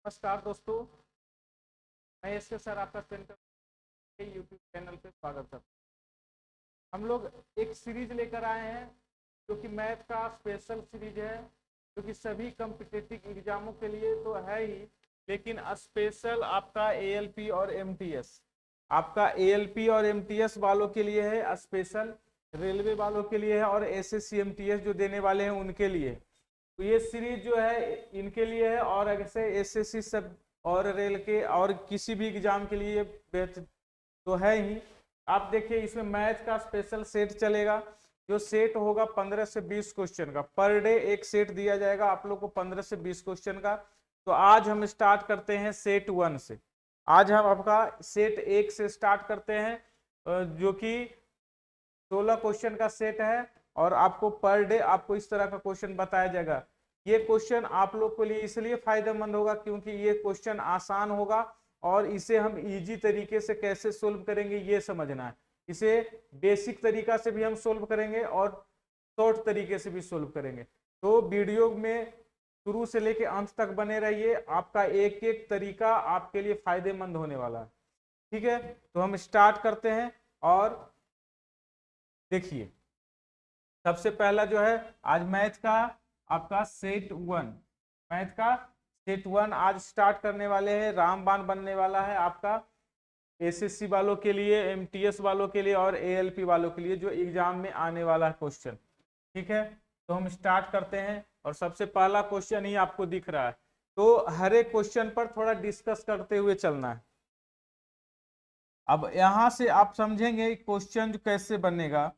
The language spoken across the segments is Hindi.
नमस्कार दोस्तों, मैं एसके सर आपका सेंटर के यूट्यूब चैनल पे स्वागत करता हूँ। हम लोग एक सीरीज लेकर आए हैं जो कि मैथ का स्पेशल सीरीज है, जो कि सभी कॉम्पिटिटिव एग्जामों के लिए तो है ही, लेकिन स्पेशल आपका एएलपी और एमटीएस, आपका एएलपी और एमटीएस वालों के लिए है, स्पेशल रेलवे वालों के लिए है और एसएससी एमटीएस जो देने वाले हैं उनके लिए। तो ये सीरीज जो है इनके लिए है, और ऐसे एसएससी सब और रेल के और किसी भी एग्जाम के लिए तो है ही। आप देखिए इसमें मैथ का स्पेशल सेट चलेगा, जो सेट होगा 15 से 20 क्वेश्चन का। पर डे एक सेट दिया जाएगा आप लोग को 15 से 20 क्वेश्चन का। तो आज हम स्टार्ट करते हैं सेट 1 से। आज हम आपका सेट 1 से स्टार्ट करते हैं, जो कि 16 क्वेश्चन का सेट है, और आपको पर डे आपको इस तरह का क्वेश्चन बताया जाएगा। ये क्वेश्चन आप लोग के लिए इसलिए फायदेमंद होगा क्योंकि ये क्वेश्चन आसान होगा, और इसे हम इजी तरीके से कैसे सोल्व करेंगे ये समझना है। इसे बेसिक तरीका से भी हम सोल्व करेंगे और शॉर्ट तरीके से भी सोल्व करेंगे। तो वीडियो में शुरू से लेकर अंत तक बने रहिए, आपका एक एक तरीका आपके लिए फायदेमंद होने वाला है। ठीक है, तो हम स्टार्ट करते हैं। और देखिए सबसे पहला जो है आज मैथ का आपका सेट 1, मैथ का सेट 1 आज स्टार्ट करने वाले हैं। रामबाण बनने वाला है आपका एसएससी वालों के लिए, एमटीएस वालों के लिए और एएलपी वालों के लिए, जो एग्जाम में आने वाला है क्वेश्चन। ठीक है, तो हम स्टार्ट करते हैं और सबसे पहला क्वेश्चन ही आपको दिख रहा है। तो हर एक क्वेश्चन पर थोड़ा डिस्कस करते हुए चलना है। अब यहां से आप समझेंगे क्वेश्चन कैसे बनेगा,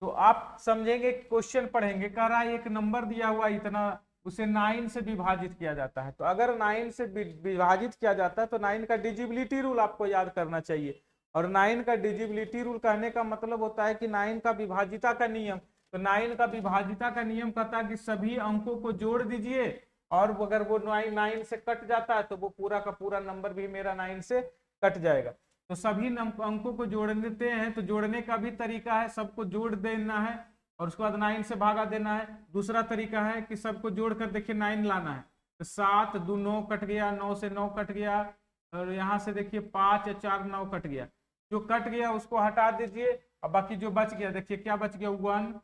तो आप समझेंगे क्वेश्चन पढ़ेंगे, कह रहा है एक नंबर दिया हुआ इतना, उसे 9 से विभाजित किया जाता है। तो अगर 9 से विभाजित किया जाता है तो 9 का डिजिबिलिटी रूल आपको याद करना चाहिए। और 9 का डिजिबिलिटी रूल कहने का मतलब होता है कि 9 का विभाजिता का नियम। तो 9 का विभाजिता का नियम कहता है कि सभी अंकों को जोड़ दीजिए, और अगर वो 9 से कट जाता है तो वो पूरा का पूरा नंबर भी मेरा 9 से कट जाएगा। तो सभी अंकों को जोड़ देते हैं। तो जोड़ने का भी तरीका है, सबको जोड़ देना है और उसके बाद 9 से भागा देना है। दूसरा तरीका है कि सबको जोड़कर देखिए 9 लाना है। तो 7 2 9 कट गया, 9 से 9 कट गया, और यहाँ से देखिए 5 4 9 कट गया। जो कट गया उसको हटा दीजिए, और बाकी जो बच गया देखिए क्या बच गया, 1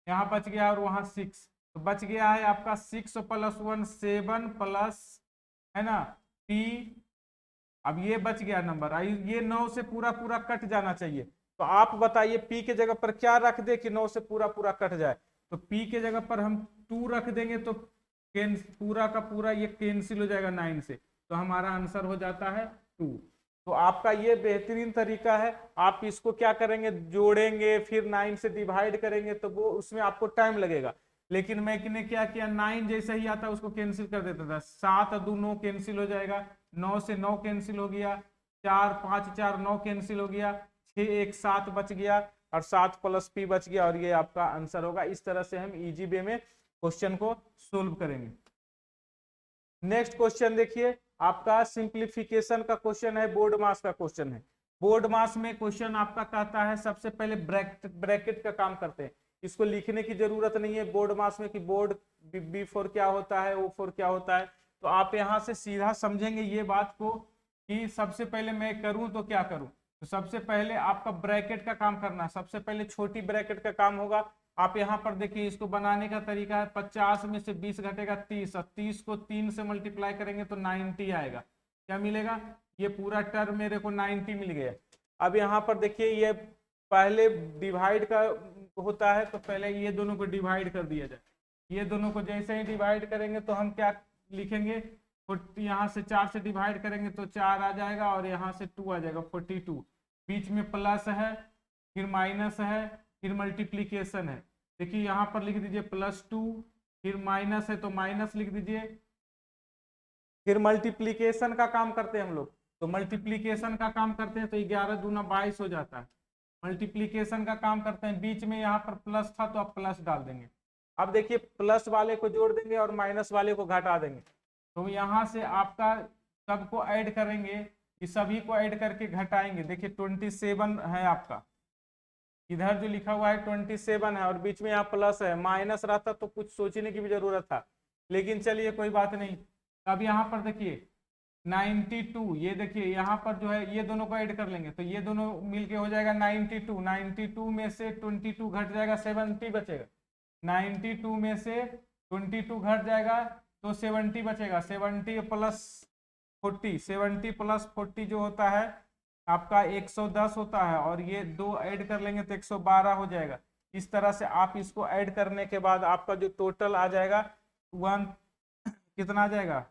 यहाँ बच गया और वहां 6। तो बच गया है आपका 6 + 1 7 प्लस, है ना, p। अब ये बच गया नंबर, ये 9 से पूरा पूरा कट जाना चाहिए। तो आप बताइए p के जगह पर क्या रख दे कि 9 से पूरा पूरा कट जाए। तो p के जगह पर हम 2 रख देंगे, तो पूरा का पूरा ये कैंसिल हो जाएगा 9 से। तो हमारा आंसर हो जाता है 2। तो आपका ये बेहतरीन तरीका है। आप इसको क्या करेंगे, जोड़ेंगे, फिर 9 से डिवाइड करेंगे, तो वो उसमें आपको टाइम लगेगा। लेकिन मैंने क्या किया, 9 जैसे ही आता उसको कैंसिल कर देता था। 7 2 9 कैंसिल हो जाएगा, 9 से 9 कैंसिल हो गया, 4 5 4 9 कैंसिल हो गया, 6 1 7 बच गया, और 7 + p बच गया, और ये आपका आंसर होगा। इस तरह से हम इजी वे में क्वेश्चन को सोल्व करेंगे। नेक्स्ट क्वेश्चन देखिए, आपका सिंप्लीफिकेशन का क्वेश्चन है, बोर्ड मास का क्वेश्चन है। बोर्ड मास में क्वेश्चन आपका कहता है, सबसे पहले ब्रैकेट का काम करते हैं। इसको लिखने की जरूरत नहीं है बोर्ड मास में कि बोर्ड B4 क्या होता है, O4 क्या होता है। तो आप यहां से सीधा समझेंगे ये बात को कि सबसे पहले मैं करूं तो क्या करूं। तो सबसे पहले आपका ब्रैकेट का काम करना है। सबसे पहले छोटी ब्रैकेट का काम होगा। आप यहाँ पर देखिए, इसको बनाने का तरीका है, 50 में से 20 घटेगा 30, और 30 को 3 से मल्टीप्लाई करेंगे तो 90 आएगा। क्या मिलेगा, ये पूरा टर्म मेरे को 90 मिल गया। अब यहाँ पर देखिए, ये पहले डिवाइड का होता है, तो पहले ये दोनों को डिवाइड कर दिया जाए। ये दोनों को जैसे ही डिवाइड करेंगे तो हम क्या लिखेंगे, यहाँ से 4 से डिवाइड करेंगे तो 4 आ जाएगा, और यहाँ से 2 आ जाएगा, 42। बीच में प्लस है, फिर माइनस है, फिर मल्टीप्लीकेशन है। देखिए यहाँ पर लिख दीजिए +2, फिर माइनस है तो माइनस लिख दीजिए। फिर मल्टीप्लीकेशन का काम करते हैं हम लोग। तो मल्टीप्लीकेशन का काम करते हैं तो 11 दूना 22 हो जाता है। मल्टीप्लीकेशन का काम करते हैं, बीच में यहाँ पर प्लस था तो आप प्लस डाल देंगे। अब देखिए प्लस वाले को जोड़ देंगे और माइनस वाले को घटा देंगे। तो यहाँ से आपका सबको ऐड करेंगे, कि सभी को ऐड करके घटाएंगे। देखिए 27 है आपका, इधर जो लिखा हुआ है 27 है, और बीच में यहाँ प्लस है। माइनस रहता तो कुछ सोचने की भी जरूरत था, लेकिन चलिए कोई बात नहीं। अब यहाँ पर देखिए 92, ये देखिए यहाँ पर जो है ये दोनों को ऐड कर लेंगे तो ये दोनों मिलके हो जाएगा 92। 92 में से 22 घट जाएगा 70 बचेगा। 92 में से 22 घट जाएगा तो 70 बचेगा। 70 प्लस 40, 70 प्लस 40 जो होता है आपका 110 होता है, और ये दो ऐड कर लेंगे तो 112 हो जाएगा। इस तरह से आप इसको ऐड करने के बाद आपका जो टोटल आ जाएगा कितना आ जाएगा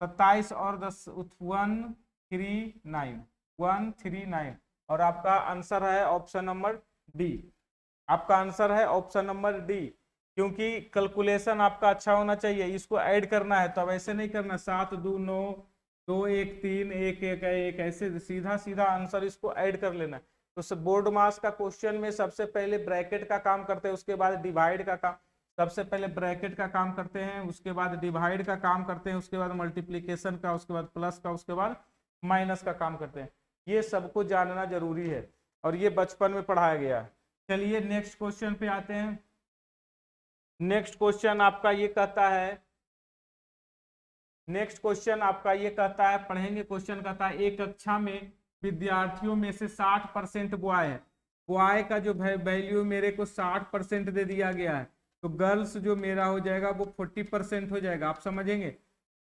27 और 10 139 और आपका आंसर है ऑप्शन नंबर डी। आपका आंसर है ऑप्शन नंबर डी, क्योंकि कैलकुलेशन आपका अच्छा होना चाहिए। इसको ऐड करना है तो अब ऐसे नहीं करना 7 2 9 2 1 3 1 1 1 ऐसे सीधा सीधा आंसर इसको ऐड कर लेना है। तो बोर्ड मास का क्वेश्चन में सबसे पहले ब्रैकेट का काम करते हैं, उसके बाद डिवाइड का काम, सबसे पहले ब्रैकेट का काम करते हैं, उसके बाद डिवाइड का काम करते हैं, उसके बाद मल्टीप्लिकेशन का, उसके बाद प्लस का, उसके बाद माइनस का काम करते हैं। ये सबको जानना जरूरी है और ये बचपन में पढ़ाया गया है। चलिए नेक्स्ट क्वेश्चन पे आते हैं। नेक्स्ट क्वेश्चन आपका ये कहता है, पढ़ेंगे। क्वेश्चन कहता है एक कक्षा में विद्यार्थियों में से 60% बॉय है। बॉय का जो वैल्यू मेरे को 60% दे दिया गया है, तो गर्ल्स जो मेरा हो जाएगा वो 40% हो जाएगा। आप समझेंगे,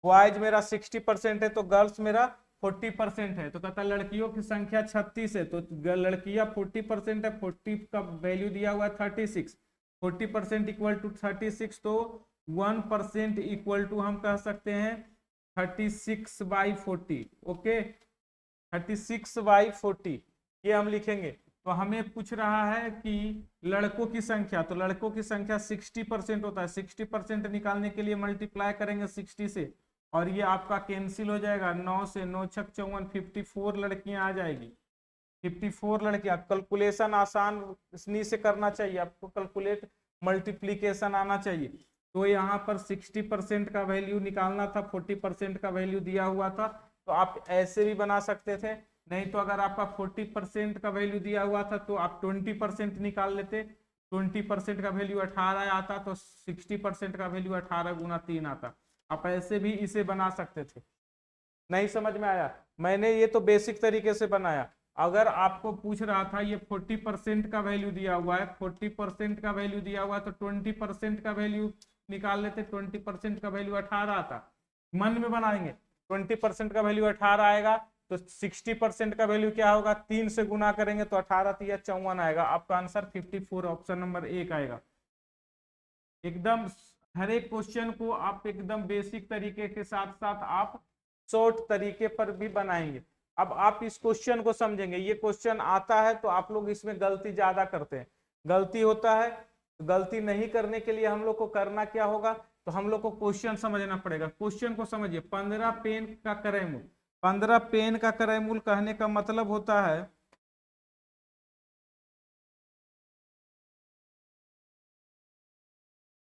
बॉयज मेरा 60% है तो गर्ल्स मेरा 40% है। तो कहता है लड़कियों की संख्या 36 है, तो लड़कियां 40% है, 40 का वैल्यू दिया हुआ है 36, 40% इक्वल टू 36, तो 1% इक्वल टू हम कह सकते हैं 36/40। ओके, 36/40 ये हम लिखेंगे। तो हमें पूछ रहा है कि लड़कों की संख्या, तो लड़कों की संख्या 60% होता है। 60% निकालने के लिए मल्टीप्लाई करेंगे 60 से, और ये आपका कैंसिल हो जाएगा 9 से, 9 छक 54, 54 लड़कियां आ जाएगी। 54 लड़कियां। कैलकुलेशन आसान से करना चाहिए आपको, कैलकुलेट मल्टीप्लीकेशन आना चाहिए। तो यहाँ पर 60% का वैल्यू निकालना था, 40% का वैल्यू दिया हुआ था, तो आप ऐसे भी बना सकते थे। नहीं तो अगर आपका 40% का वैल्यू दिया हुआ था तो आप 20% निकाल लेते। 20% का वैल्यू 18 आता तो 60% का वैल्यू 18 गुना 3 आता। आप ऐसे भी इसे बना सकते थे। नहीं समझ में आया? मैंने ये तो बेसिक तरीके से बनाया। अगर आपको पूछ रहा था ये 40% का वैल्यू दिया हुआ है, 40% का वैल्यू दिया हुआ है तो 20% का वैल्यू निकाल लेते। 20% का वैल्यू 18 आता। मन में बनाएंगे, 20% का वैल्यू 18 आएगा तो 60% का वैल्यू क्या होगा, 3 से गुना करेंगे तो 18 3 54 आएगा। आपका आंसर 54 ऑप्शन नंबर 1 आएगा। एकदम हर एक क्वेश्चन को आप एकदम बेसिक तरीके के साथ साथ आप शॉर्ट तरीके पर भी बनाएंगे। अब आप इस क्वेश्चन को समझेंगे। ये क्वेश्चन आता है तो आप लोग इसमें गलती ज्यादा करते हैं, गलती होता है। गलती नहीं करने के लिए हम लोग को करना क्या होगा, तो हम लोग को क्वेश्चन समझना पड़ेगा। क्वेश्चन को समझिए। 15 पेन का क्रय मूल्य, 15 पेन का क्रय मूल्य कहने का मतलब होता है,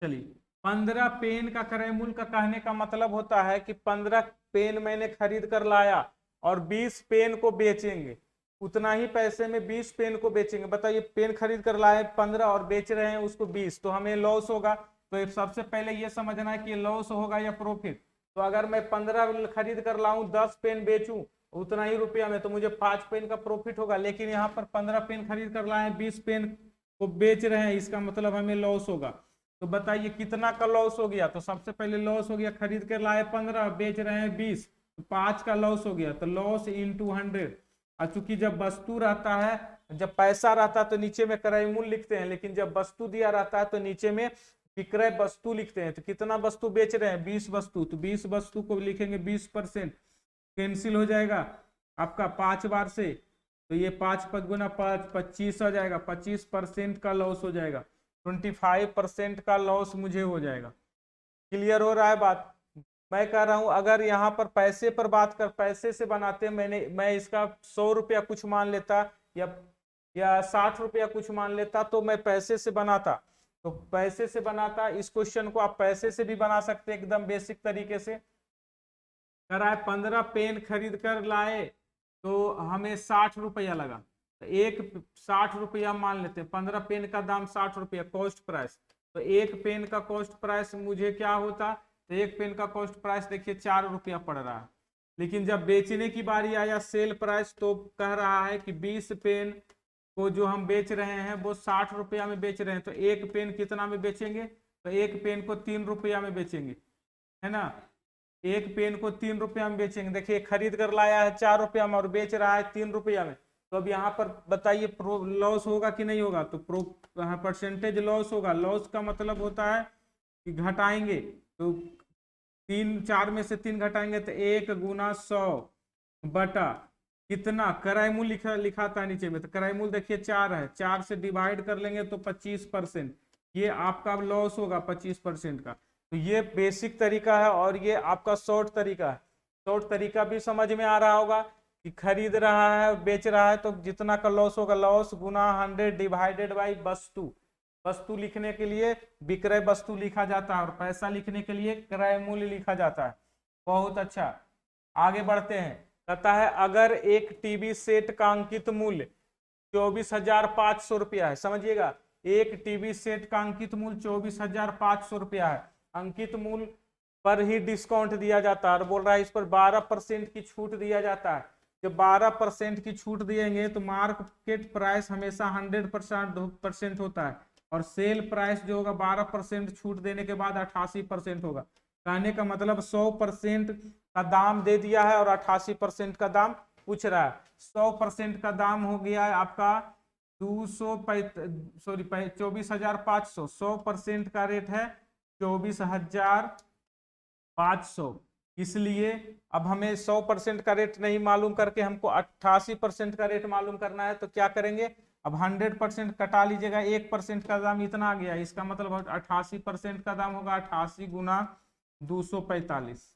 चलिए 15 पेन का क्रय मूल्य का कहने का मतलब होता है कि 15 पेन मैंने खरीद कर लाया और 20 पेन को बेचेंगे। उतना ही पैसे में 20 पेन को बेचेंगे। बताइए, पेन खरीद कर लाए 15 और बेच रहे हैं उसको 20, तो हमें लॉस होगा। तो सबसे पहले ये समझना है कि लॉस होगा या प्रॉफिट। तो अगर मैं 15 खरीद कर लाऊं, 10 पेन बेचूं उतना ही रुपया में, तो मुझे 5 पेन का प्रॉफिट होगा। लेकिन यहाँ पर 15 पेन खरीद कर लाए, 20 पेन को बेच रहे हैं, इसका मतलब हमें लॉस होगा। तो बताइए कितना का लॉस हो गया। तो सबसे पहले लॉस हो गया, खरीद कर लाए 15 बेच रहे हैं 20, तो 5 का लॉस हो गया। तो लॉस इंटू 100। और चूंकि जब वस्तु रहता है, जब पैसा रहता है तो नीचे में क्रय मूल्य लिखते हैं, लेकिन जब वस्तु दिया रहता है तो नीचे में विक्रय वस्तु लिखते हैं। तो कितना वस्तु बेच रहे हैं, 20 वस्तु, तो 20 वस्तु को लिखेंगे 20%, कैंसिल हो जाएगा आपका 5 बार से। तो ये 5 5 गुना 5 25 आ जाएगा। 25% का लॉस हो जाएगा। 25% का लॉस मुझे हो जाएगा। क्लियर हो रहा है बात? मैं कह रहा हूं अगर यहाँ पर पैसे पर बात कर, पैसे से बनाते, मैं इसका 100 रुपया कुछ मान लेता या 60 रुपया कुछ मान लेता, तो मैं पैसे से बनाता। तो पैसे से बनाता। इस क्वेश्चन को आप पैसे से भी बना सकते एकदम बेसिक तरीके से। कराए 15 पेन खरीद कर लाए तो हमें 60 रुपया लगा, तो एक 60 रुपया मान लेते हैं। 15 पेन का दाम 60 रुपया कॉस्ट प्राइस। तो एक पेन का कॉस्ट प्राइस मुझे क्या होता, तो एक पेन का कॉस्ट प्राइस देखिए 4 रुपया पड़ रहा है। लेकिन जब बेचने की बारी आया सेल प्राइस, तो कह रहा है कि 20 पेन को जो हम बेच रहे हैं वो 60 रुपया में बेच रहे हैं, तो एक पेन कितना में बेचेंगे, तो एक पेन को 3 रुपया में बेचेंगे, है ना। एक पेन को 3 रुपया में बेचेंगे। देखिए खरीद कर लाया है 4 रुपया में और बेच रहा है 3 रुपया में, तो अब यहाँ पर बताइए लॉस होगा कि नहीं होगा, तो परसेंटेज लॉस होगा। लॉस का मतलब होता है कि घटाएंगे, तो 4 में से 3 घटाएंगे तो 1 गुना 100 बटा कितना, क्रय मूल्य लिखाता है नीचे में, तो क्रय मूल्य देखिए 4 है, 4 से डिवाइड कर लेंगे तो 25%, ये आपका लॉस होगा 25% का। तो ये बेसिक तरीका है और ये आपका शॉर्ट तरीका है। शॉर्ट तरीका भी समझ में आ रहा होगा कि खरीद रहा है बेच रहा है तो जितना का लॉस होगा, लॉस गुना 100 डिवाइडेड बाई वस्तु। वस्तु लिखने के लिए विक्रय वस्तु लिखा जाता है और पैसा लिखने के लिए क्रय मूल्य लिखा जाता है। बहुत अच्छा, आगे बढ़ते हैं। कहता है अगर एक टीवी सेट का अंकित मूल्य 24,500 रुपया है, समझिएगा, एक टीवी सेट का अंकित मूल्य 24,500 रुपया है, अंकित मूल्य पर ही डिस्काउंट दिया जाता है और बोल रहा है इस पर 12% की छूट दिया जाता है। जब 12% की छूट दिएंगे तो मार्केट प्राइस हमेशा 100% होता है और सेल प्राइस जो होगा 12% छूट देने के बाद 88% होगा। कहने का मतलब 100% का दाम दे दिया है और 88% का दाम पूछ रहा है। 100% का दाम हो गया है आपका 24,500, 100% का रेट है 24,500। इसलिए अब हमें 100% का रेट नहीं मालूम करके हमको 88% का रेट मालूम करना है, तो क्या करेंगे, अब 100% कटा लीजिएगा, 1% का दाम इतना आ गया, इसका मतलब 88% का दाम होगा 88 गुना 245,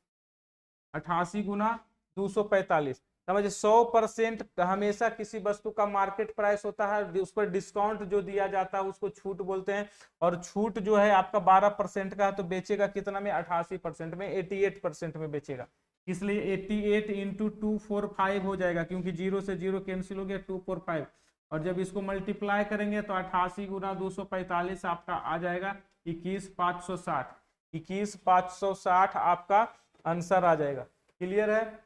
88 गुना 245। समझे, 100% हमेशा किसी वस्तु का मार्केट प्राइस होता है, उस पर डिस्काउंट जो दिया जाता है उसको छूट बोलते हैं, और छूट जो है आपका 12% का है, तो बेचेगा कितना में, 88% में, 88% में बेचेगा। इसलिए 88 इंटू 245 हो जाएगा, क्योंकि 0 से 0 कैंसिल हो गया, 245, और जब इसको मल्टीप्लाई करेंगे तो 88 गुना 245 आपका आ जाएगा 21,560, 21,560 आपका आंसर आ जाएगा। क्लियर है।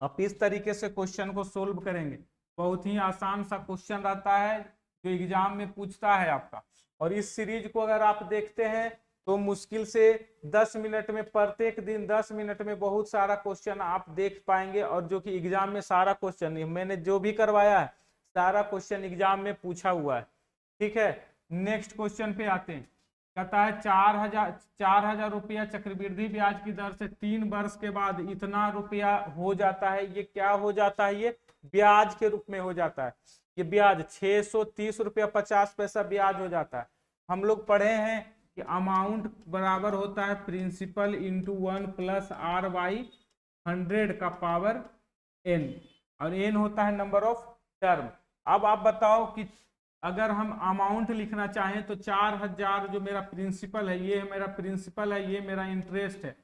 अब इस तरीके से क्वेश्चन को सोल्व करेंगे, बहुत ही आसान सा क्वेश्चन रहता है जो एग्जाम में पूछता है आपका। और इस सीरीज को अगर आप देखते हैं तो मुश्किल से 10 मिनट में, प्रत्येक दिन 10 मिनट में बहुत सारा क्वेश्चन आप देख पाएंगे, और जो कि एग्जाम में सारा क्वेश्चन मैंने जो भी करवाया है सारा क्वेश्चन एग्जाम में पूछा हुआ है। ठीक है, नेक्स्ट क्वेश्चन पे आते हैं। कहता है 4,000 रुपया चक्रवृद्धि ब्याज की दर से 3 वर्ष के बाद इतना रुपया हो जाता है। ये क्या हो जाता है, ये ब्याज के रूप में हो जाता है। ये ब्याज 630 रुपया 50 पैसा ब्याज हो जाता है। हम लोग पढ़े हैं कि अमाउंट बराबर होता है principal into 1 plus R by 100 का पावर n, और n होता है नंबर ऑफ टर्म। अब आप बताओ कि अगर हम अमाउंट लिखना चाहें तो 4,000 जो मेरा प्रिंसिपल है, ये मेरा प्रिंसिपल है, ये मेरा इंटरेस्ट है।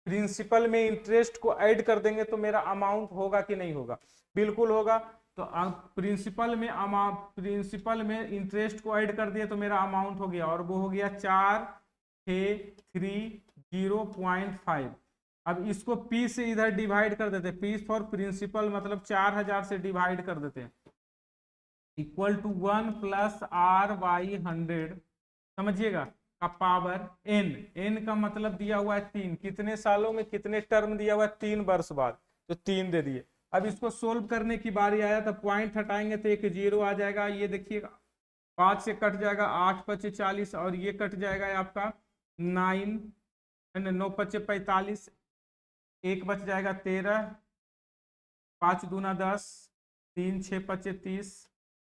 प्रिंसिपल में इंटरेस्ट को ऐड कर देंगे तो मेरा अमाउंट होगा कि नहीं होगा, बिल्कुल होगा। तो प्रिंसिपल में इंटरेस्ट को ऐड कर दिए तो मेरा अमाउंट हो गया, और वो हो गया 4,630.5। अब इसको P से इधर डिवाइड कर देते, P फॉर प्रिंसिपल मतलब 4,000 से डिवाइड कर देते हैं, equal to 1 plus R by 100, समझिएगा, का पावर n का मतलब दिया हुआ है 3, कितने सालों में कितने टर्म दिया हुआ है, 3 वर्ष बाद, तो 3 दे दिए। अब इसको सोल्व करने की बारी आया तो पॉइंट हटाएंगे तो एक 0 आ जाएगा, ये देखिएगा 5 से कट जाएगा, 8 पचे 40, और ये कट जाएगा आपका 9 पचे 45, 1 बच जाएगा 13, 5 दूना 10, 3 6 पचे 30,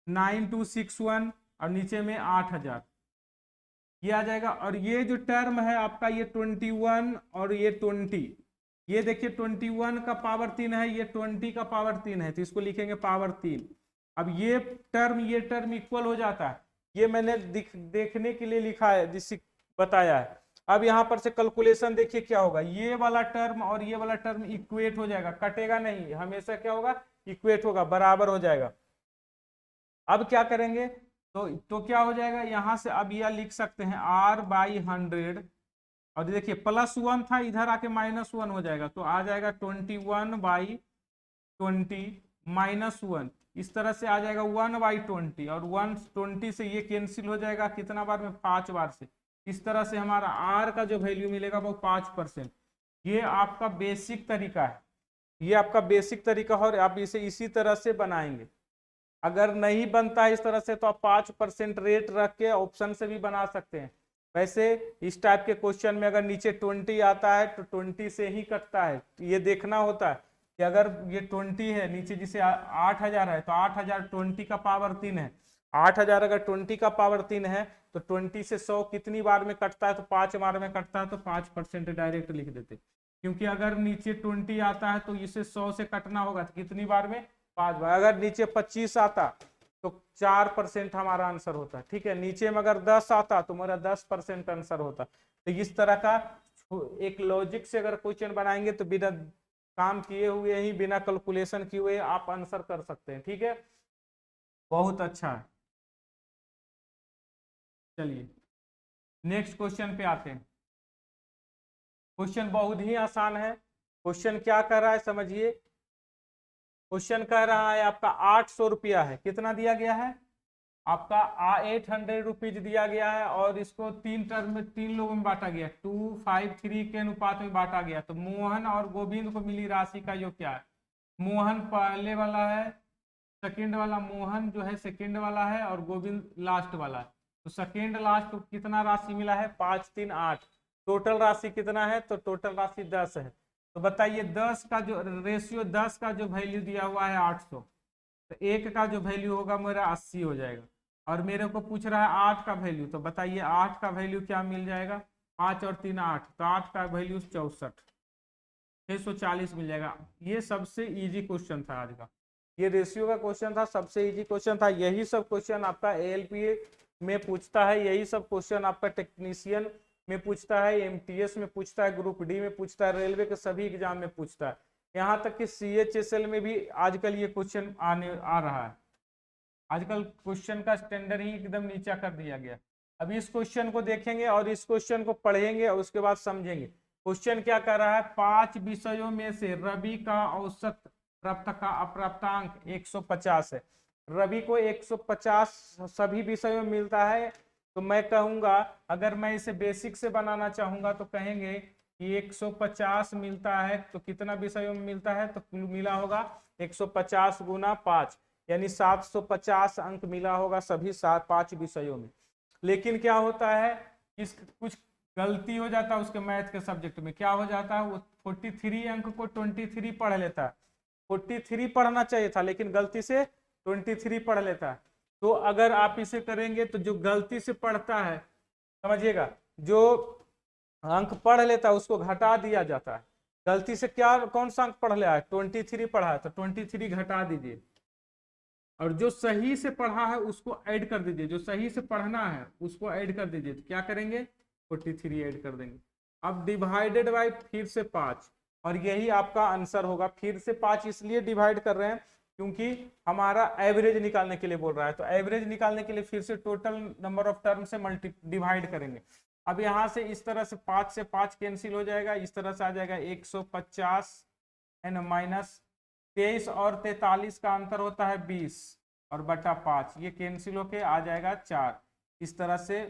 9261, और नीचे में 8,000 ये आ जाएगा। और ये जो टर्म है आपका ये 21 और ये 20, ये देखिए 21 का पावर 3 है, ये 20 का पावर 3 है, तो इसको लिखेंगे पावर 3। अब ये टर्म इक्वल हो जाता है, ये मैंने देखने के लिए लिखा है, जिससे बताया है। अब यहां पर से कैलकुलेशन देखिए क्या होगा, ये वाला टर्म और ये वाला टर्म इक्वेट हो जाएगा, कटेगा नहीं, हमेशा क्या होगा, इक्वेट होगा, बराबर हो जाएगा। अब क्या करेंगे, तो क्या हो जाएगा, यहां से अब यह लिख सकते हैं r/100 और देखिए +1 था, इधर आके -1 हो जाएगा, तो आ जाएगा 21/20 -1, इस तरह से आ जाएगा 1/20, और 120 से ये कैंसिल हो जाएगा कितना बार में, 5 बार से। इस तरह से हमारा आर का जो वैल्यू मिलेगा वो 5%। ये आपका बेसिक तरीका है, ये आपका बेसिक तरीका, और आप इसे इसी तरह से बनाएंगे। अगर नहीं बनता है इस तरह से तो आप 5% रेट रख के ऑप्शन से भी बना सकते हैं। वैसे इस टाइप के क्वेश्चन में अगर नीचे 20 आता है तो 20 से ही कटता है। तो ये देखना होता है कि अगर ये 20 है नीचे, जिसे 8000 है, तो 8000 20 का पावर 3 है। 8000 अगर 20 का पावर 3 है तो 20 से 100 कितनी बार में कटता है, तो 5 बार में कटता है, तो 5% डायरेक्ट लिख देते। क्योंकि अगर नीचे 20 आता है तो इसे 100 से कटना होगा, तो कितनी बार में, 5 बार। अगर नीचे 25 आता तो 4% हमारा आंसर होता है, ठीक है। नीचे में अगर 10 आता तो मेरा 10% आंसर होता। तो इस तरह का एक लॉजिक से अगर क्वेश्चन बनाएंगे तो बिना काम किए हुए ही, बिना कैलकुलेशन किए हुए आप आंसर कर सकते हैं, ठीक है। बहुत अच्छा है। चलिए नेक्स्ट क्वेश्चन पे आते हैं। क्वेश्चन बहुत ही आसान है। क्वेश्चन क्या कर रहा है समझिए। क्वेश्चन कह रहा है आपका 800 रुपया है, कितना दिया गया है आपका, 800 रुपीज दिया गया है, और इसको 3 टर्म में, 3 लोगों में बांटा गया, 2, 5, 3 के अनुपात में बांटा गया। तो मोहन और गोविंद को मिली राशि का योग क्या है। मोहन पहले वाला है, सेकंड वाला मोहन जो है सेकंड वाला है, और गोविंद लास्ट वाला है। तो सेकंड लास्ट को कितना राशि मिला है, 5, 3, 8। टोटल राशि कितना है, तो टोटल राशि 10 है। तो बताइए 10 का जो रेशियो, 10 का जो वैल्यू दिया हुआ है 800, तो 1 का जो वैल्यू होगा मेरा 80 हो जाएगा। और मेरे को पूछ रहा है 8 का वैल्यू, तो बताइए 8 का वैल्यू क्या मिल जाएगा, 5 और 3 8, तो 8 का वैल्यू 64, 640 मिल जाएगा। ये सबसे इजी क्वेश्चन था आज का, ये रेशियो का क्वेश्चन था, सबसे इजी क्वेश्चन था। यही सब क्वेश्चन आपका एएलपी में पूछता है, यही सब क्वेश्चन आपका टेक्नीशियन में पूछता है, एमटीएस में पूछता है, ग्रुप डी में पूछता है, रेलवे के सभी एग्जाम में पूछता है। यहाँ तक कि सीएचएसएल में भी आजकल ये क्वेश्चन आ रहा है। आजकल क्वेश्चन का स्टैंडर्ड ही एकदम नीचा कर दिया गया। अभी इस क्वेश्चन को देखेंगे और इस क्वेश्चन को पढ़ेंगे और उसके बाद समझेंगे। क्वेश्चन क्या कर रहा है, 5 विषयों में से रवि का औसत प्राप्तांक 150 है। रवि को 150 सभी विषयों में मिलता है। तो मैं कहूंगा, अगर मैं इसे बेसिक से बनाना चाहूंगा तो कहेंगे कि 150 मिलता है तो कितना विषयों में मिलता है, तो मिला होगा 150 गुना 5, यानी 750 अंक मिला होगा सभी 5 विषयों में। लेकिन क्या होता है, इस कुछ गलती हो जाता है उसके मैथ के सब्जेक्ट में। क्या हो जाता है, वो 43 अंक को 23 पढ़ लेता है। 43 पढ़ना चाहिए था लेकिन गलती से 23 पढ़ लेता है। तो अगर आप इसे करेंगे तो जो गलती से पढ़ता है, समझिएगा, जो अंक पढ़ लेता है उसको घटा दिया जाता है। गलती से क्या, कौन सा अंक पढ़ लिया है, 23 पढ़ा है, तो 23 घटा दीजिए, और जो सही से पढ़ा है उसको ऐड कर दीजिए। जो सही से पढ़ना है उसको ऐड कर दीजिए। तो क्या करेंगे, 43 ऐड कर देंगे। अब डिवाइडेड बाय फिर से 5, और यही आपका आंसर होगा। फिर से 5 इसलिए डिवाइड कर रहे हैं क्योंकि हमारा एवरेज निकालने के लिए बोल रहा है। तो एवरेज निकालने के लिए फिर से टोटल नंबर ऑफ टर्म से डिवाइड करेंगे। अब यहाँ से इस तरह से 5 से 5 कैंसिल हो जाएगा, इस तरह से आ जाएगा 150 एन माइनस 23 और 43 का अंतर होता है 20 और बटा 5, ये कैंसिल होके आ जाएगा 4 इस तरह से।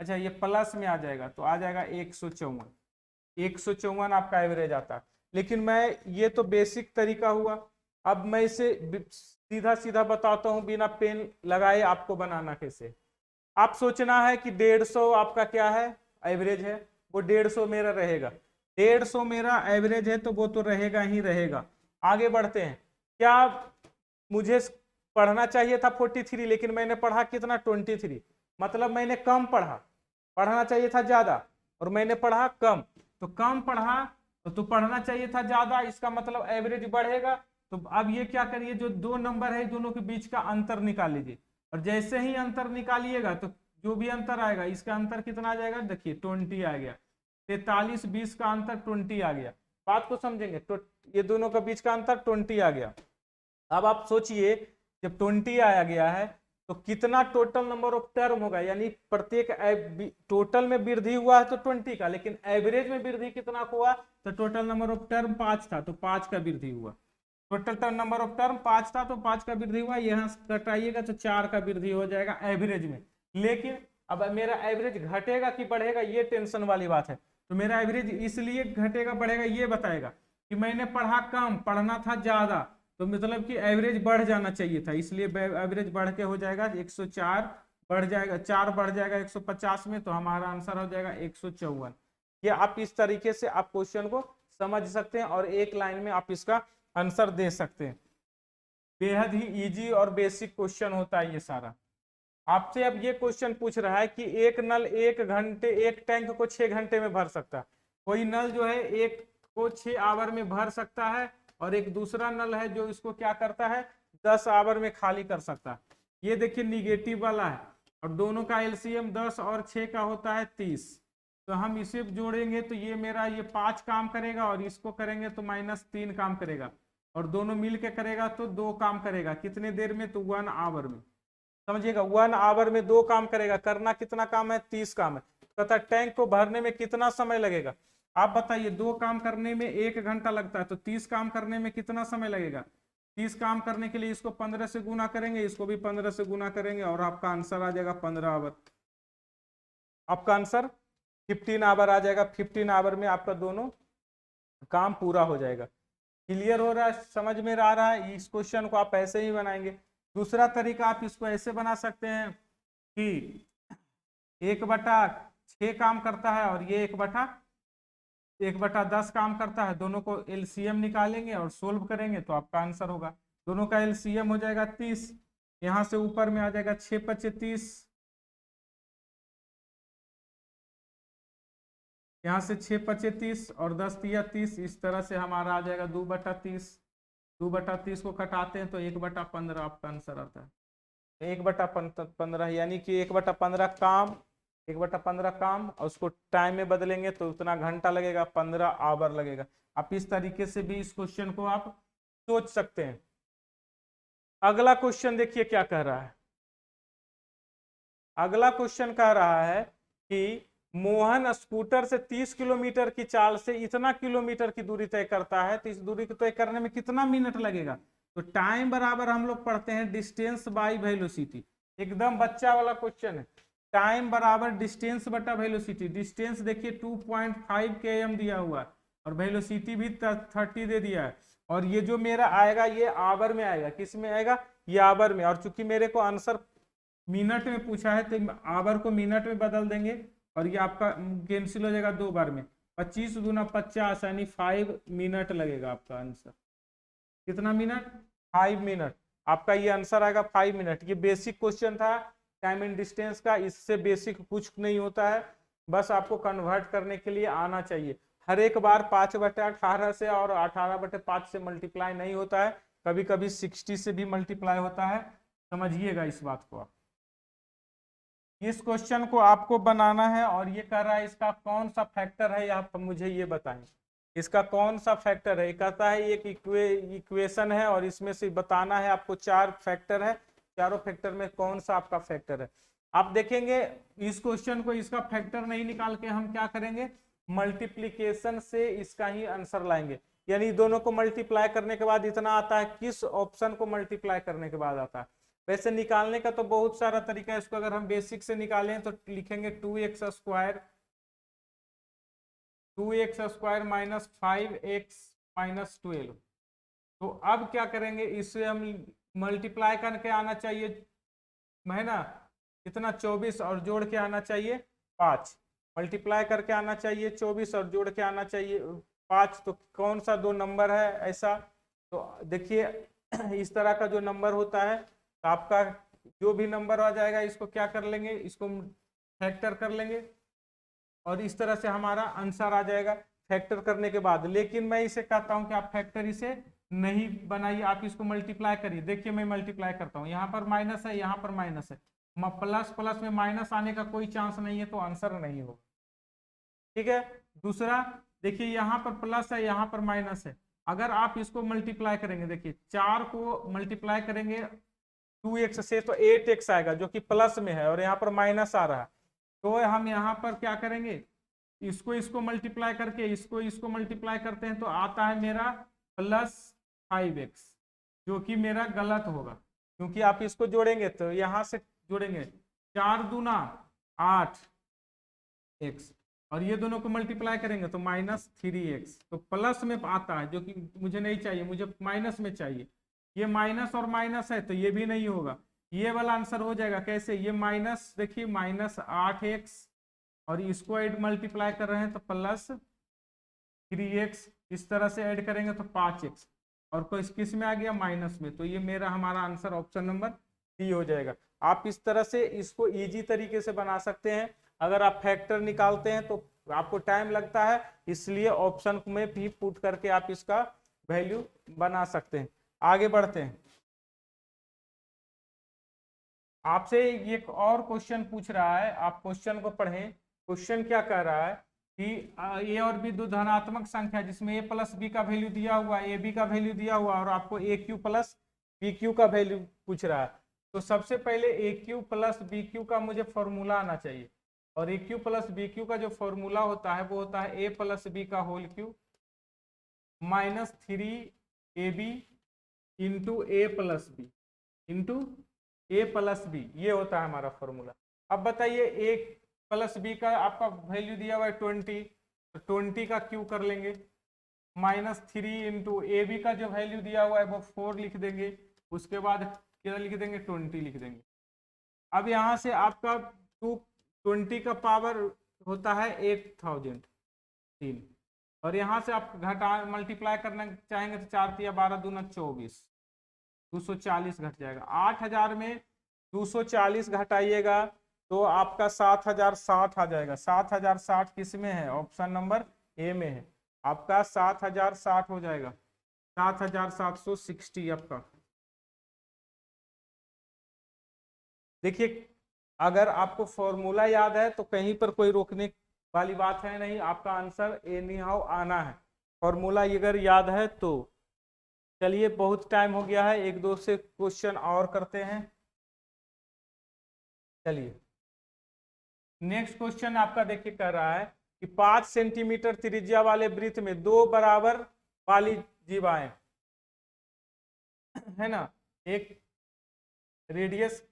अच्छा ये प्लस में आ जाएगा तो आ जाएगा 154 आपका एवरेज आता है। लेकिन मैं, ये तो बेसिक तरीका हुआ। अब मैं इसे सीधा सीधा बताता हूँ बिना पेन लगाए आपको बनाना कैसे। आप सोचना है कि 150 आपका क्या है, एवरेज है, वो 150 मेरा रहेगा। 150 मेरा एवरेज है तो वो तो रहेगा ही रहेगा। आगे बढ़ते हैं। क्या मुझे पढ़ना चाहिए था 43 लेकिन मैंने पढ़ा कितना, 23, मतलब मैंने कम पढ़ा। पढ़ना चाहिए था ज्यादा और मैंने पढ़ा कम। तो कम पढ़ा तो पढ़ना चाहिए था ज्यादा, इसका मतलब एवरेज बढ़ेगा। तो अब ये क्या करिए, जो दो नंबर है दोनों के बीच का अंतर निकाल लीजिए, और जैसे ही अंतर निकालिएगा तो जो भी अंतर आएगा, इसका अंतर कितना आ जाएगा, देखिए 20 आ गया। 43 20 का अंतर 20 आ गया। बात को समझेंगे, तो ये दोनों के बीच का अंतर 20 आ गया। अब आप सोचिए, जब 20 आया गया है तो कितना टोटल नंबर ऑफ टर्म होगा, यानी प्रत्येक टोटल में वृद्धि हुआ है तो 20 का, लेकिन एवरेज में वृद्धि कितना हुआ, तो टोटल नंबर ऑफ टर्म 5 था तो 5 का वृद्धि हुआ। Total term number of term 5 था तो 5 का वृद्धि हुआ, यहाँ घटाइएगा तो 4 का वृद्धि हो जाएगा एवरेज में। लेकिन अब मेरा एवरेज घटेगा कि बढ़ेगा, ये टेंशन वाली बात है। तो मेरा एवरेज इसलिए घटेगा बढ़ेगा ये बताएगा कि मैंने पढ़ा कम, पढ़ना था ज्यादा, तो मतलब कि एवरेज बढ़ जाना चाहिए था, इसलिए एवरेज बढ़ के हो जाएगा 104, बढ़ जाएगा 4 बढ़ जाएगा 150 में, तो हमारा आंसर हो जाएगा 154। ये आप इस तरीके से आप क्वेश्चन को समझ सकते हैं और एक लाइन में आप इसका आंसर दे सकते हैं। बेहद ही इजी और बेसिक क्वेश्चन होता है ये सारा। आपसे अब ये क्वेश्चन पूछ रहा है कि एक नल एक टैंक को 6 घंटे में भर सकता है। कोई नल जो है एक को 6 आवर में भर सकता है और एक दूसरा नल है जो इसको क्या करता है 10 आवर में खाली कर सकता है। ये देखिए निगेटिव वाला है और दोनों का एलसीएम 10 और 6 का होता है 30, तो हम इसे जोड़ेंगे तो ये मेरा ये 5 काम करेगा और इसको करेंगे तो -3 काम करेगा और दोनों मिल के करेगा तो 2 काम करेगा। कितने देर में, तो 1 आवर में। समझिएगा 1 आवर में 2 काम करेगा। करना कितना काम है, 30 काम है। तथा टैंक को भरने में कितना समय लगेगा, आप बताइए। 2 काम करने में 1 घंटा लगता है तो 30 काम करने में कितना समय लगेगा। 30 काम करने के लिए इसको 15 से गुना करेंगे, इसको भी 15 से गुना करेंगे और आपका आंसर आ जाएगा 15 आवर। आपका आंसर 15 आवर आ जाएगा। 15 आवर में आपका दोनों काम पूरा हो जाएगा। क्लियर हो रहा है, समझ में आ रहा है। इस क्वेश्चन को आप ऐसे ही बनाएंगे। दूसरा तरीका आप इसको ऐसे बना सकते हैं कि 1/6 काम करता है और ये 1/10 काम करता है। दोनों को एलसीएम निकालेंगे और सोल्व करेंगे तो आपका आंसर होगा। दोनों का एलसीएम हो जाएगा 30, यहां से ऊपर में आ जाएगा 6×5 = 30, यहाँ से 6×5 = 30 और 10×3 = 30। इस तरह से हमारा आ जाएगा 2/30। 2/30 को कटाते हैं तो 1/15 आपका आंसर आता है। 1/15 यानी कि 1/15 काम, 1/15 काम और उसको टाइम में बदलेंगे तो उतना घंटा लगेगा, 15 आवर लगेगा। आप इस तरीके से भी इस क्वेश्चन को आप सोच सकते हैं। अगला क्वेश्चन देखिए क्या कह रहा है। अगला क्वेश्चन कह रहा है कि मोहन स्कूटर से 30 किलोमीटर की चाल से इतना किलोमीटर की दूरी तय करता है, तो इस दूरी को तय करने में कितना मिनट लगेगा। तो टाइम बराबर हम लोग पढ़ते हैं डिस्टेंस बाई वेलोसिटी। एकदम बच्चा वाला क्वेश्चन है। टाइम बराबर डिस्टेंस बटा वेलोसिटी। डिस्टेंस देखिए 2.5 km दिया हुआ है और वेलोसिटी भी 30 दे दिया है। और ये जो मेरा आएगा ये आवर में आएगा। किस में आएगा, ये आवर में। और चूंकि मेरे को आंसर मिनट में पूछा है तो आवर को मिनट में बदल देंगे और ये आपका कैंसिल हो जाएगा 2 बार में। 25 × 50 यानी 5 मिनट लगेगा आपका आंसर। कितना मिनट, 5 मिनट। आपका ये आंसर आएगा 5 मिनट। ये बेसिक क्वेश्चन था टाइम एंड डिस्टेंस का। इससे बेसिक कुछ नहीं होता है, बस आपको कन्वर्ट करने के लिए आना चाहिए। हर एक बार 5/18 से और 18/5 से मल्टीप्लाई नहीं होता है, कभी कभी 60 से भी मल्टीप्लाई होता है। समझिएगा इस बात को। आप इस क्वेश्चन को आपको बनाना है और ये कह रहा है इसका कौन सा फैक्टर है, आप मुझे ये बताएं इसका कौन सा फैक्टर है। कहता है एक इक्वेशन है और इसमें से बताना है आपको 4 फैक्टर है। चारों फैक्टर में कौन सा आपका फैक्टर है। आप देखेंगे इस क्वेश्चन को, इसका फैक्टर नहीं निकाल के हम क्या करेंगे, मल्टीप्लीकेशन से इसका ही आंसर लाएंगे। यानी दोनों को मल्टीप्लाई करने के बाद इतना आता है, किस ऑप्शन को मल्टीप्लाई करने के बाद आता है। वैसे निकालने का तो बहुत सारा तरीका है। इसको अगर हम बेसिक से निकालें तो लिखेंगे 2x² - 5x - 12। तो अब क्या करेंगे, इससे हम मल्टीप्लाई करके आना चाहिए है ना, कितना 24 और जोड़ के आना चाहिए 5। मल्टीप्लाई करके आना चाहिए 24 और जोड़ के आना चाहिए 5। तो कौन सा 2 नंबर है ऐसा, तो देखिए इस तरह का जो नंबर होता है तो आपका जो भी नंबर आ जाएगा इसको क्या कर लेंगे, इसको फैक्टर कर लेंगे और इस तरह से हमारा आंसर आ जाएगा फैक्टर करने के बाद। लेकिन मैं इसे कहता हूं कि आप फैक्टर इसे नहीं बनाइए, आप इसको मल्टीप्लाई करिए। देखिए मैं मल्टीप्लाई करता हूं, यहाँ पर माइनस है, यहाँ पर माइनस है, प्लस प्लस में माइनस आने का कोई चांस नहीं है, तो आंसर नहीं होगा। ठीक है। दूसरा देखिए यहाँ पर प्लस है, यहाँ पर माइनस है। अगर आप इसको मल्टीप्लाई करेंगे, देखिए 4 को मल्टीप्लाई करेंगे 2x से तो 8x आएगा जो कि प्लस में है और यहाँ पर माइनस आ रहा है। तो हम यहाँ पर क्या करेंगे, इसको मल्टीप्लाई करके इसको मल्टीप्लाई करते हैं तो आता है मेरा प्लस 5x, जो कि मेरा गलत होगा क्योंकि आप इसको जोड़ेंगे तो यहाँ से जोड़ेंगे 4 दूना 8x और ये दोनों को मल्टीप्लाई करेंगे तो -3x, तो प्लस में आता है जो कि मुझे नहीं चाहिए, मुझे माइनस में चाहिए। ये माइनस और माइनस है तो ये भी नहीं होगा, ये वाला आंसर हो जाएगा कैसे, ये माइनस देखिए -8x और इसको ऐड मल्टीप्लाई कर रहे हैं तो +3x, इस तरह से ऐड करेंगे तो 5x और किस में आ गया माइनस में, तो ये मेरा हमारा आंसर ऑप्शन नंबर डी हो जाएगा। आप इस तरह से इसको इजी तरीके से बना सकते हैं। अगर आप फैक्टर निकालते हैं तो आपको टाइम लगता है, इसलिए ऑप्शन में भी पुट करके आप इसका वैल्यू बना सकते हैं। आगे बढ़ते हैं, आपसे एक और क्वेश्चन पूछ रहा है, आप क्वेश्चन को पढ़ें। क्वेश्चन क्या कह रहा है कि ए और बी दो धनात्मक संख्या जिसमें ए प्लस बी का वैल्यू दिया हुआ है, ए बी का वैल्यू दिया हुआ और आपको ए क्यू प्लस बी क्यू का वैल्यू पूछ रहा है। तो सबसे पहले ए क्यू प्लस बी क्यू का मुझे फॉर्मूला आना चाहिए और ए क्यू प्लस बी क्यू का जो फॉर्मूला होता है वो होता है ए प्लस बी का होल क्यू -3ab इंटू ए प्लस बी इंटू ए प्लस बी, ये होता है हमारा फॉर्मूला। अब बताइए ए प्लस बी का आपका वैल्यू दिया हुआ है 20, तो 20 का क्यू कर लेंगे, -3 इंटू ए बी का जो वैल्यू दिया हुआ है वो 4 लिख देंगे, उसके बाद क्या लिख देंगे 20 लिख देंगे। अब यहाँ से आपका 220 का पावर होता है 8003 और यहाँ से आप घटा मल्टीप्लाई करना चाहेंगे तो 4 × 12 दूना 24, 240 घट जाएगा। 8000 में 240 घटाइएगा तो आपका 7060 आ जाएगा। 7060 किस में है, ऑप्शन नंबर ए में है, आपका 7060 हो जाएगा, 7760 आपका। देखिए अगर आपको फॉर्मूला याद है तो कहीं पर कोई रोकने वाली बात है नहीं, आपका आंसर एनी हाउ आना है, फॉर्मूला अगर याद है तो। चलिए बहुत टाइम हो गया है, एक दो से क्वेश्चन और करते हैं। चलिए नेक्स्ट क्वेश्चन आपका देखिए कह रहा है कि 5 सेंटीमीटर त्रिज्या वाले वृत्त में 2 बराबर वाली जीवाएं है ना, एक रेडियस,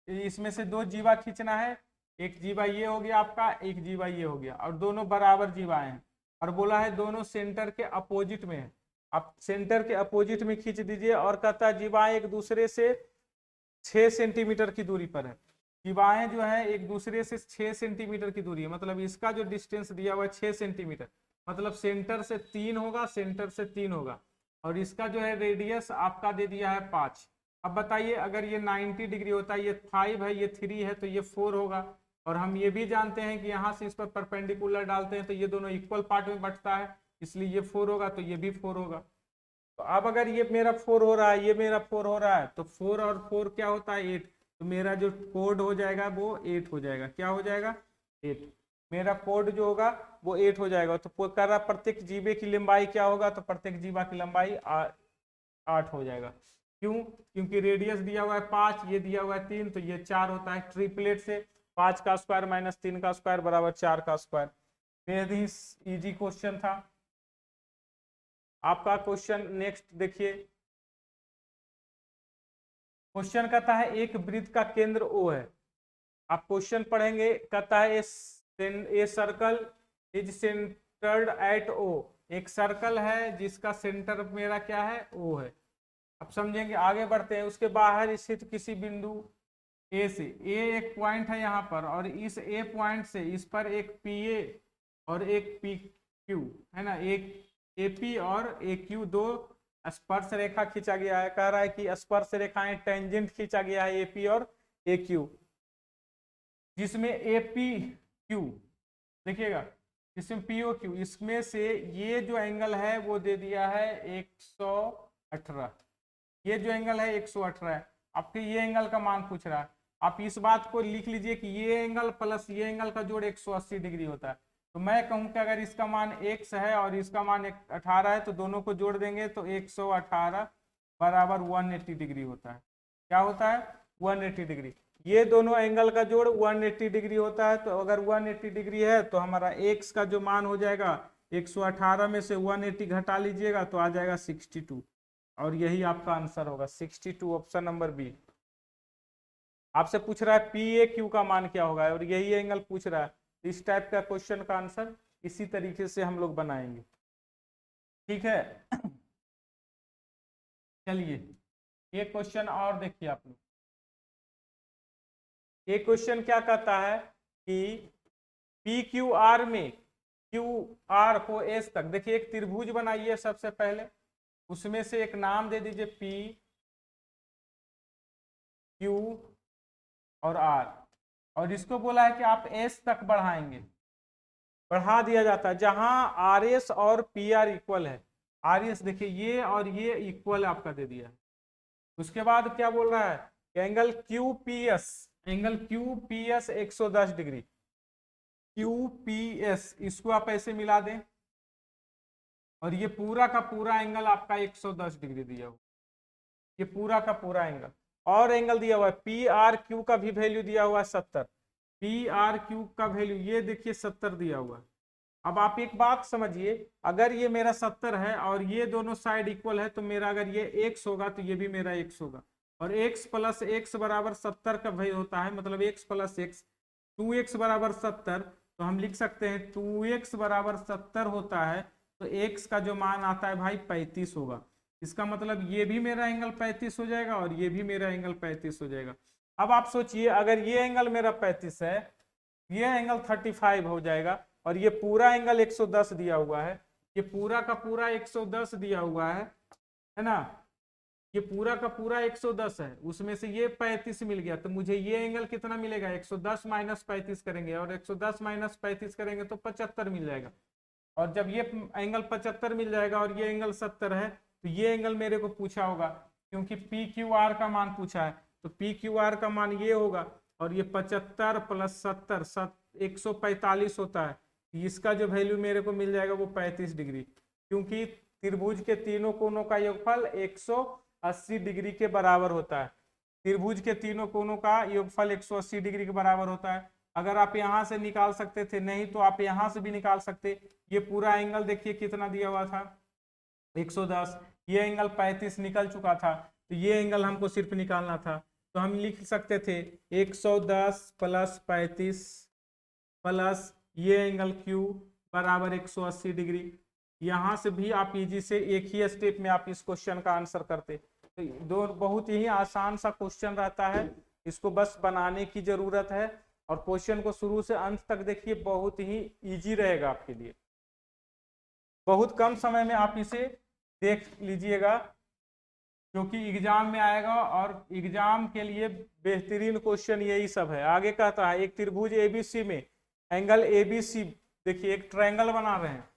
इसमें से 2 जीवा खींचना है, एक जीवा ये हो गया आपका, एक जीवा ये हो गया और दोनों बराबर जीवाएं हैं और बोला है दोनों सेंटर के अपोजिट में है। आप सेंटर के अपोजिट में खींच दीजिए और कहता है जीवाएं एक दूसरे से 6 सेंटीमीटर की दूरी पर है। जीवाएं जो है एक दूसरे से 6 सेंटीमीटर की दूरी है, मतलब इसका जो डिस्टेंस दिया हुआ है 6 सेंटीमीटर, मतलब सेंटर से 3 होगा, सेंटर से 3 होगा और इसका जो है रेडियस आपका दे दिया है 5। अब बताइए अगर ये 90 डिग्री होता है, ये 5 है ये 3 है तो ये 4 होगा और हम ये भी जानते हैं कि यहाँ से इस पर परपेंडिकुलर डालते हैं तो ये दोनों इक्वल पार्ट में बंटता है, इसलिए ये 4 होगा तो ये भी 4 होगा। तो अब अगर ये मेरा 4 हो रहा है, ये मेरा 4 हो रहा है तो 4 और 4 क्या होता है 8, तो मेरा जो कोड हो जाएगा वो 8 हो जाएगा। क्या हो जाएगा 8, मेरा कोड जो होगा वो 8 हो जाएगा। तो कर रहा प्रत्येक जीवे की लंबाई क्या होगा, तो प्रत्येक जीवा की लंबाई 8 हो जाएगा। क्यों, क्योंकि रेडियस दिया हुआ है 5, ये दिया हुआ है 3, तो ये 4 होता है। ट्रिपलेट से 5 का स्क्वायर माइनस 3 का स्क्वायर बराबर 4 का स्क्वायर। बेहद ही इजी क्वेश्चन था आपका। क्वेश्चन नेक्स्ट देखिए, क्वेश्चन कहता है एक वृत्त का केंद्र O है। आप क्वेश्चन पढ़ेंगे, कहता है a circle is centred at O, एक सर्कल है जिसका सेंटर मेरा क्या है O है। अब समझेंगे, आगे बढ़ते हैं। उसके बाहर स्थित किसी बिंदु A से, A एक पॉइंट है यहाँ पर और इस A पॉइंट से इस पर एक PA और एक PQ है ना, एक AP और AQ दो स्पर्श रेखा खींचा गया है। कह रहा है कि स्पर्श रेखाएं टेंजेंट खींचा गया है AP और AQ, जिसमें APQ देखिएगा, जिसमें POQ, इसमें से ये जो एंगल है वो दे दिया है 118, ये जो एंगल है 118 है। आपके ये एंगल का मान पूछ रहा है, आप इस बात को लिख लीजिए कि ये एंगल प्लस ये एंगल का जोड़ 180 डिग्री होता है। तो मैं कहूं कि अगर इसका मान x है और इसका मान 18 है तो दोनों को जोड़ देंगे तो 118 बराबर 180 डिग्री होता है। क्या होता है 180 डिग्री। ये दोनों एंगल का जोड़ 180 डिग्री होता है। तो अगर 180 डिग्री है तो हमारा x का जो मान हो जाएगा 118 में से 180 घटा लीजिएगा तो आ जाएगा 62, और यही आपका आंसर होगा 62, ऑप्शन नंबर बी। आपसे पूछ रहा है पी ए क्यू का मान क्या होगा और यही एंगल पूछ रहा है। इस टाइप का क्वेश्चन का आंसर इसी तरीके से हम लोग बनाएंगे, ठीक है। चलिए एक क्वेश्चन और देखिए आप लोग। एक क्वेश्चन क्या कहता है कि पी क्यू आर में क्यू आर को एस तक, देखिए एक त्रिभुज बनाइए सबसे पहले, उसमें से एक नाम दे दीजिए पी क्यू और आर, और इसको बोला है कि आप एस तक बढ़ाएंगे। बढ़ा दिया जाता है जहां आर एस और पी आर इक्वल है। आर एस देखिए ये और ये इक्वल आपका दे दिया है। उसके बाद क्या बोल रहा है angle Q P S, angle Q P S 110 degree, Q P S इसको आप ऐसे मिला दें, और ये पूरा का पूरा एंगल आपका 110 डिग्री दिया हुआ, ये पूरा का पूरा एंगल। और एंगल दिया हुआ है पी आर क्यू का भी वैल्यू दिया हुआ है 70, पी आर क्यू का वैल्यू ये देखिए 70 दिया हुआ है। अब आप एक बात समझिए, अगर ये मेरा 70 है और ये दोनों साइड इक्वल है तो मेरा अगर ये x होगा तो ये भी मेरा x होगा, और x प्लस x बराबर 70 का वैल्यू होता है, मतलब x प्लस x 2x बराबर 70, तो हम लिख सकते हैं 2x बराबर 70 होता है तो x का जो मान आता है भाई 35 होगा। इसका मतलब ये भी मेरा एंगल 35 हो जाएगा और ये भी मेरा एंगल 35 हो जाएगा। अब आप सोचिए अगर ये एंगल मेरा 35 है, ये एंगल 35 हो जाएगा, और ये पूरा एंगल 110 दिया हुआ है, ये पूरा का पूरा 110 दिया हुआ है ना, ये पूरा का पूरा 110 है, उसमें से ये 35 मिल गया, तो मुझे ये एंगल कितना मिलेगा 110 माइनस 35 करेंगे, और 110 माइनस 35 करेंगे तो 75 मिल जाएगा। और जब ये एंगल 75 मिल जाएगा और ये एंगल 70 है तो ये एंगल मेरे को पूछा होगा, क्योंकि पी क्यू आर का मान पूछा है, तो पी क्यू आर का मान ये होगा, और ये 75 प्लस 70 145 होता है, इसका जो वैल्यू मेरे को मिल जाएगा वो 35 डिग्री, क्योंकि त्रिभुज के तीनों कोनों का योगफल 180 डिग्री के बराबर होता है। त्रिभुज के तीनों कोनों का योगफल 180 डिग्री के बराबर होता है। अगर आप यहां से निकाल सकते थे, नहीं तो आप यहां से भी निकाल सकते। ये पूरा एंगल देखिए कितना दिया हुआ था 110, ये एंगल 35 निकल चुका था, तो ये एंगल हमको सिर्फ निकालना था, तो हम लिख सकते थे 110 प्लस 35 प्लस ये एंगल Q बराबर 180 डिग्री। यहां से भी आप इजी से एक ही स्टेप में आप इस क्वेश्चन का आंसर करते। तो दो बहुत ही आसान सा क्वेश्चन रहता है, इसको बस बनाने की जरूरत है, और क्वेश्चन को शुरू से अंत तक देखिए, बहुत ही इजी रहेगा आपके लिए। बहुत कम समय में आप इसे देख लीजिएगा, क्योंकि एग्जाम में आएगा, और एग्जाम के लिए बेहतरीन क्वेश्चन यही सब है। आगे कहता है एक त्रिभुज एबीसी में एंगल एबीसी, देखिए एक ट्रायंगल बना रहे हैं,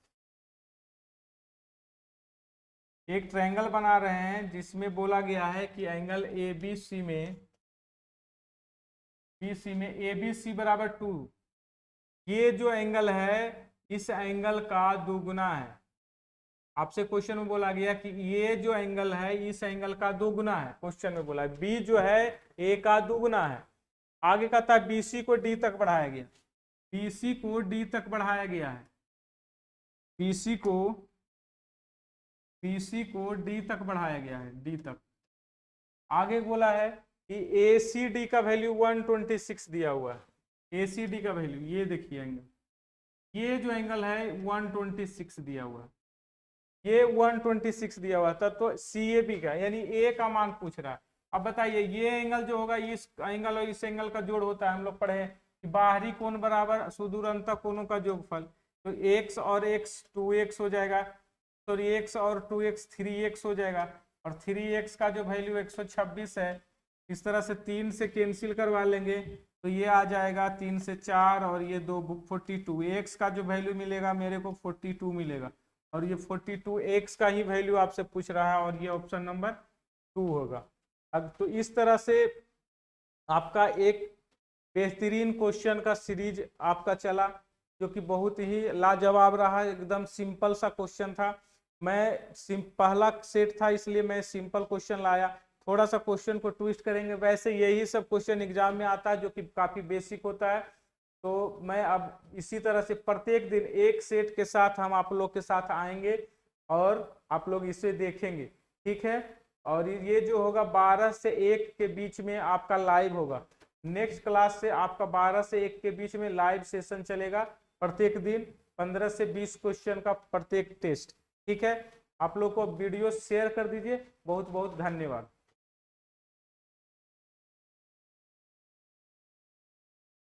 एक ट्रायंगल बना रहे हैं जिसमें बोला गया है कि एंगल एबीसी में एबीसी बराबर 2, ये जो एंगल है इस एंगल का दोगुना है। आपसे क्वेश्चन में बोला गया कि ये जो एंगल है इस एंगल का दोगुना है, क्वेश्चन में बोला है बी जो है ए का दोगुना है। आगे कहता है बीसी को डी तक बढ़ाया गया, बीसी को डी तक बढ़ाया गया है, बीसी को डी तक बढ़ाया गया है, डी तक। आगे बोला है कि ए सी डी का वैल्यू 126 दिया हुआ है, ए सी डी का वैल्यू ये देखिए एंगल, ये जो एंगल है 126 दिया हुआ है, ये 126 दिया हुआ था, तो सी ए बी का यानी ए का मान पूछ रहा है। अब बताइए ये एंगल जो होगा इस एंगल और इस एंगल का जोड़ होता है, हम लोग पढ़े कि बाहरी कोण बराबर सुदूरंतः कोणों का योगफल, तो x और x 2x हो जाएगा, तो x और 2x 3x हो जाएगा, और 3x का जो वैल्यू 126 है, इस तरह से 3 से कैंसिल करवा लेंगे तो ये आ जाएगा 3 से 4 और ये 2 42, x का जो वैल्यू मिलेगा मेरे को 42 मिलेगा, और ये 42 x का ही वैल्यू आपसे पूछ रहा है, और ये ऑप्शन नंबर 2 होगा। अब तो इस तरह से आपका एक बेहतरीन क्वेश्चन का सीरीज आपका चला, जो कि बहुत ही लाजवाब रहा, एकदम सिंपल सा क्वेश्चन था। मैं पहला सेट था इसलिए मैं सिंपल क्वेश्चन लाया, थोड़ा सा क्वेश्चन को ट्विस्ट करेंगे। वैसे यही सब क्वेश्चन एग्जाम में आता है जो कि काफी बेसिक होता है। तो मैं अब इसी तरह से प्रत्येक दिन एक सेट के साथ हम आप लोग के साथ आएंगे और आप लोग इसे देखेंगे, ठीक है। और ये जो होगा 12 से 1 के बीच में आपका लाइव होगा। नेक्स्ट क्लास से आपका 12 से 1 के बीच में लाइव सेशन चलेगा, प्रत्येक दिन 15 से 20 क्वेश्चन का प्रत्येक टेस्ट, ठीक है। आप लोग को वीडियो शेयर कर दीजिए। बहुत बहुत धन्यवाद।